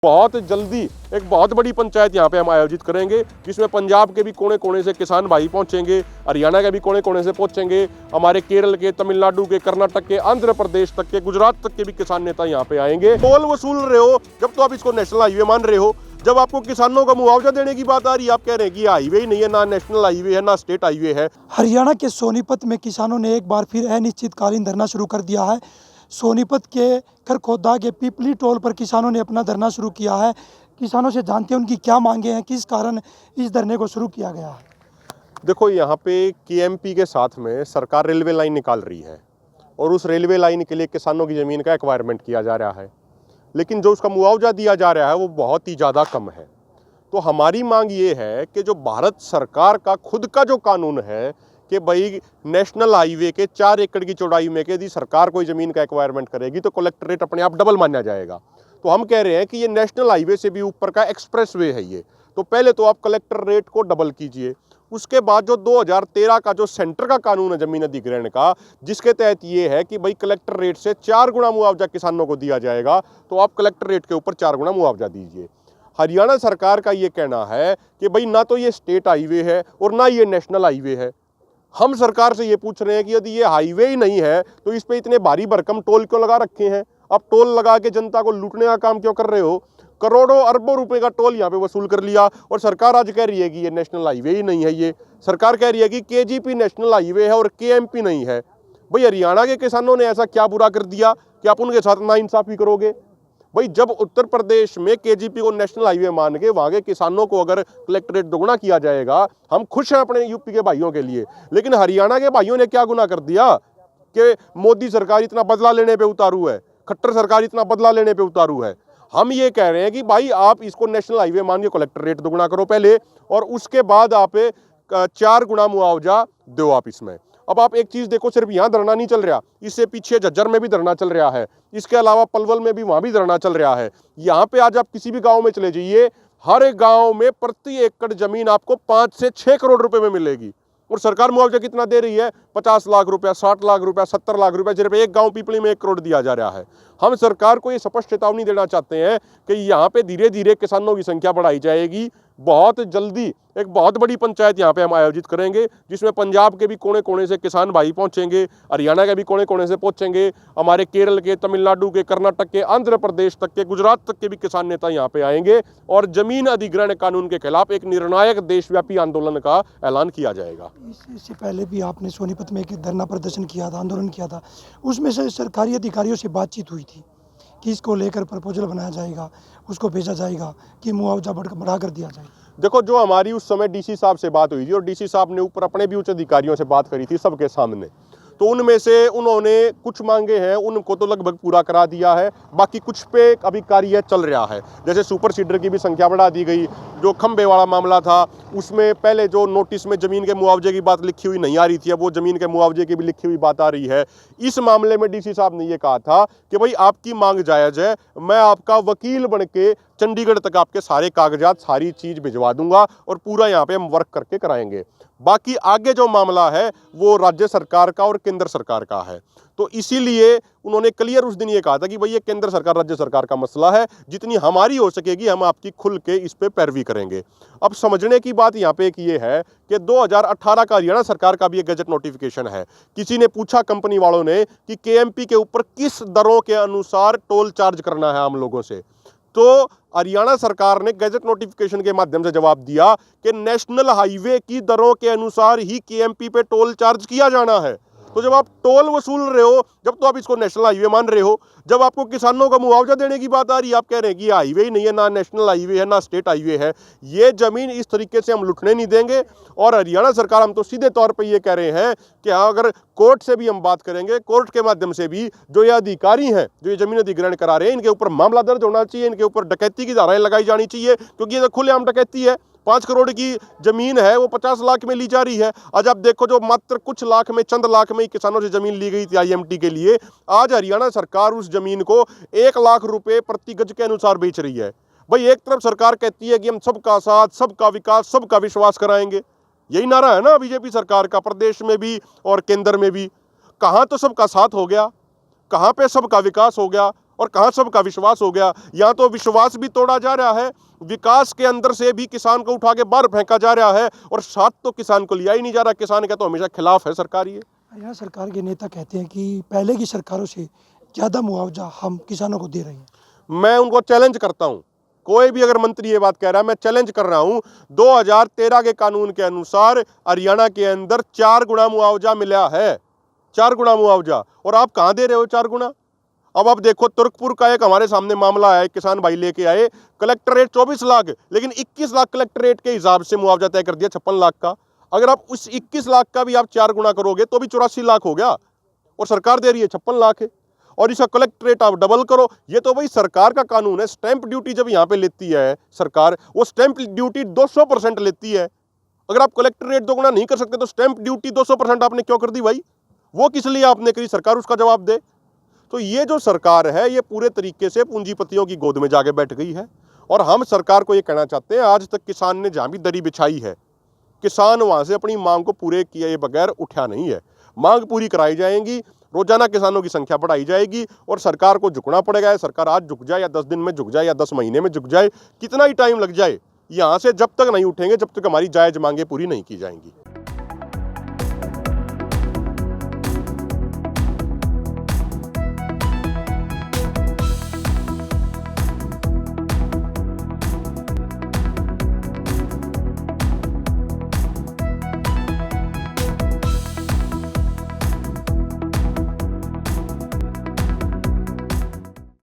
बहुत जल्दी एक बहुत बड़ी पंचायत यहाँ पे हम आयोजित करेंगे, जिसमें पंजाब के भी कोने कोने से किसान भाई पहुंचेंगे, हरियाणा के भी कोने कोने से पहुंचेंगे, हमारे केरल के, तमिलनाडु के, कर्नाटक के, आंध्र प्रदेश तक के, गुजरात तक के भी किसान नेता यहाँ पे आएंगे। टोल वसूल रहे हो जब तो आप इसको नेशनल हाईवे मान रहे हो, जब आपको किसानों का मुआवजा देने की बात आ रही है आप कह रहे हैं कि हाईवे ही नहीं है, ना नेशनल हाईवे है ना स्टेट हाईवे है। हरियाणा के सोनीपत में किसानों ने एक बार फिर अनिश्चितकालीन धरना शुरू कर दिया है। सोनीपत के खरखोदा के पीपली टोल पर किसानों ने अपना धरना शुरू किया है। किसानों से जानते हैं उनकी क्या मांगे हैं, किस कारण इस धरने को शुरू किया गया है। देखो, यहाँ पे केएमपी के साथ में सरकार रेलवे लाइन निकाल रही है और उस रेलवे लाइन के लिए किसानों की ज़मीन का एक्वायरमेंट किया जा रहा है, लेकिन जो उसका मुआवजा दिया जा रहा है वो बहुत ही ज़्यादा कम है। तो हमारी मांग ये है कि जो भारत सरकार का खुद का जो कानून है कि भाई नेशनल हाईवे के 4 एकड़ की चौड़ाई में के यदि सरकार कोई ज़मीन का एक्वायरमेंट करेगी तो कलेक्टर रेट अपने आप डबल माना जाएगा। तो हम कह रहे हैं कि ये नेशनल हाईवे से भी ऊपर का एक्सप्रेस वे है ये, तो पहले तो आप कलेक्टर रेट को डबल कीजिए। उसके बाद जो 2013 का जो सेंटर का कानून है ज़मीन अधिग्रहण का, जिसके तहत ये है कि भाई कलेक्टर रेट से 4 गुना मुआवजा किसानों को दिया जाएगा, तो आप कलेक्टर रेट के ऊपर 4 गुना मुआवजा दीजिए। हरियाणा सरकार का ये कहना है कि भाई ना तो ये स्टेट हाईवे है और ना ये नेशनल हाईवे है। हम सरकार से ये पूछ रहे हैं कि यदि ये हाईवे ही नहीं है तो इस पे इतने भारी भरकम टोल क्यों लगा रखे हैं? आप टोल लगा के जनता को लूटने का काम क्यों कर रहे हो? करोड़ों अरबों रुपए का टोल यहाँ पे वसूल कर लिया और सरकार आज कह रही है कि ये नेशनल हाईवे ही नहीं है। ये सरकार कह रही है कि केजीपी नेशनल हाईवे है और केएमपी नहीं है। भाई हरियाणा के किसानों ने ऐसा क्या बुरा कर दिया कि आप उनके साथ नाइंसाफी करोगे? भाई जब उत्तर प्रदेश में केजीपी को नेशनल हाईवे मान के वहाँ के किसानों को अगर कलेक्टरेट दोगुना किया जाएगा, हम खुश हैं अपने यूपी के भाइयों के लिए, लेकिन हरियाणा के भाइयों ने क्या गुनाह कर दिया कि मोदी सरकार इतना बदला लेने पे उतारू है, खट्टर सरकार इतना बदला लेने पे उतारू है। हम ये कह रहे हैं कि भाई आप इसको नेशनल हाईवे मान के कलेक्टर रेट दोगुना करो पहले, और उसके बाद आप 4 गुना मुआवजा दो आप इसमें। अब आप एक चीज़ देखो, सिर्फ यहाँ धरना नहीं चल रहा, इससे पीछे झज्जर में भी धरना चल रहा है, इसके अलावा पलवल में भी वहाँ भी धरना चल रहा है। यहाँ पे आज आप किसी भी गांव में चले जाइए, हर एक गांव में प्रति एकड़ जमीन आपको 5 से 6 करोड़ रुपए में मिलेगी, और सरकार मुआवजा कितना दे रही है? 50 लाख रुपया, 60 लाख रुपया, 70 लाख रुपया, सिर्फ एक गांव पीपली में 1 करोड़ दिया जा रहा है। हम सरकार को ये स्पष्ट चेतावनी देना चाहते हैं कि यहाँ पे धीरे धीरे किसानों की संख्या बढ़ाई जाएगी। बहुत जल्दी एक बहुत बड़ी पंचायत यहाँ पे हम आयोजित करेंगे, जिसमें पंजाब के भी कोने कोने से किसान भाई पहुंचेंगे, हरियाणा के भी कोने कोने से पहुंचेंगे, हमारे केरल के, तमिलनाडु के, कर्नाटक के, आंध्र प्रदेश तक के, गुजरात तक के भी किसान नेता यहाँ पे आएंगे और जमीन अधिग्रहण कानून के खिलाफ एक निर्णायक देशव्यापी आंदोलन का ऐलान किया जाएगा। इससे पहले भी आपने सोनीपत में एक धरना प्रदर्शन किया था, आंदोलन किया था, उसमें से सरकारी अधिकारियों से बातचीत हुई थी कि इसको लेकर प्रपोजल बनाया जाएगा, उसको भेजा जाएगा कि मुआवजा बढ़ा कर दिया जाए। देखो, जो हमारी उस समय डीसी साहब से बात हुई थी और डीसी साहब ने ऊपर अपने भी उच्च अधिकारियों से बात करी थी सबके सामने, तो उनमें से उन्होंने कुछ मांगे हैं, उनको तो लगभग पूरा करा दिया है, बाकी कुछ पे अभी कार्य चल रहा है। जैसे सुपर सीडर की भी संख्या बढ़ा दी गई, जो खंबे वाला मामला था उसमें पहले जो नोटिस में ज़मीन के मुआवजे की बात लिखी हुई नहीं आ रही थी, अब वो ज़मीन के मुआवजे की भी लिखी हुई बात आ रही है। इस मामले में डीसी साहब ने ये कहा था कि भाई आपकी मांग जायज़ है, मैं आपका वकील बन के चंडीगढ़ तक आपके सारे कागजात, सारी चीज़ भिजवा दूंगा और पूरा यहाँ पे हम वर्क करके कराएंगे। बाकी आगे जो मामला है वो राज्य सरकार का और केंद्र सरकार का है। तो इसीलिए उन्होंने क्लियर उस दिन ये कहा था कि भाई ये केंद्र सरकार राज्य सरकार का मसला है, जितनी हमारी हो सकेगी हम आपकी खुल के इस पे पैरवी करेंगे। अब समझने की बात यहाँ पे एक ये है कि 2018 का हरियाणा सरकार का भी एक गजट नोटिफिकेशन है। किसी ने पूछा कंपनी वालों ने कि केएमपी के ऊपर किस दरों के अनुसार टोल चार्ज करना है आम लोगों से, तो हरियाणा सरकार ने गैजेट नोटिफिकेशन के माध्यम से जवाब दिया कि नेशनल हाईवे की दरों के अनुसार ही केएमपी पे टोल चार्ज किया जाना है। तो जब आप टोल वसूल रहे हो जब तो आप इसको नेशनल हाईवे मान रहे हो, जब आपको किसानों का मुआवजा देने की बात आ रही है आप कह रहे हैं कि हाईवे ही नहीं है, ना नेशनल हाईवे है ना स्टेट हाईवे है। ये जमीन इस तरीके से हम लुटने नहीं देंगे। और हरियाणा सरकार, हम तो सीधे तौर पे ये कह रहे हैं कि हाँ, अगर कोर्ट से भी हम बात करेंगे, कोर्ट के माध्यम से भी जो ये अधिकारी हैं जो ये जमीन अधिग्रहण करा रहे हैं, इनके ऊपर मामला दर्ज होना चाहिए, इनके ऊपर डकैती की धाराएं लगाई जानी चाहिए, क्योंकि ये तो खुलेआम डकैती है। 5 करोड़ की जमीन है वो 50 लाख में ली जा रही है। आज आप देखो, जो मात्र कुछ लाख में, चंद लाख में ही किसानों से जमीन ली गई थी आईएमटी के लिए, आज हरियाणा सरकार उस जमीन को 1 लाख रुपए प्रति गज के अनुसार बेच रही है। भाई एक तरफ सरकार कहती है कि हम सबका साथ, सबका विकास, सबका विश्वास कराएंगे, यही नारा है ना बीजेपी सरकार का, प्रदेश में भी और केंद्र में भी। कहाँ तो सबका साथ हो गया, कहाँ पे सबका विकास हो गया, और कहाँ सबका विश्वास हो गया। यहाँ तो विश्वास भी तोड़ा जा रहा है, विकास के अंदर से भी किसान को उठा के बाहर फेंका जा रहा है, और साथ तो किसान को लिया ही नहीं जा रहा। किसान का तो हमेशा खिलाफ है सरकार। ये यहाँ सरकार के नेता कहते हैं कि पहले की सरकारों से ज़्यादा मुआवजा हम किसानों को दे रहे हैं। मैं उनको चैलेंज करता हूं, कोई भी अगर मंत्री ये बात कह रहा है, मैं चैलेंज कर रहा हूं। 2013 के कानून के अनुसार हरियाणा के अंदर 4 गुना मुआवजा मिला है, 4 गुना मुआवजा, और आप कहां दे रहे हो 4 गुना। अब आप देखो, तुर्कपुर का एक हमारे सामने मामला है, किसान भाई लेके आए, कलेक्टर रेट 24 लाख, लेकिन 21 लाख कलेक्टर रेट के हिसाब से मुआवजा तय कर दिया 56 लाख का। अगर आप उस 21 लाख का भी आप 4 गुना करोगे तो भी 84 लाख हो गया, और सरकार दे रही है 56 लाख है, और इसका कलेक्ट रेट आप डबल करो। ये तो भाई सरकार का कानून है। स्टैंप ड्यूटी जब यहाँ पे लेती है सरकार, वो स्टैंप ड्यूटी 200% लेती है। अगर आप कलेक्टर रेट 2 गुना नहीं कर सकते तो स्टैंप ड्यूटी 200% आपने क्यों कर दी भाई? वो किस लिए आपने करी? सरकार उसका जवाब दे। तो ये जो सरकार है, ये पूरे तरीके से पूंजीपतियों की गोद में जाके बैठ गई है। और हम सरकार को ये कहना चाहते हैं, आज तक किसान ने जहाँ भी दरी बिछाई है, किसान वहाँ से अपनी मांग को पूरे किए बगैर उठा नहीं है। मांग पूरी कराई जाएंगी, रोजाना किसानों की संख्या बढ़ाई जाएगी, और सरकार को झुकना पड़ेगा। सरकार आज झुक जाए या 10 दिन में झुक जाए या 10 महीने में झुक जाए, कितना ही टाइम लग जाए, यहाँ से जब तक नहीं उठेंगे जब तक हमारी जायज मांगे पूरी नहीं की जाएंगी।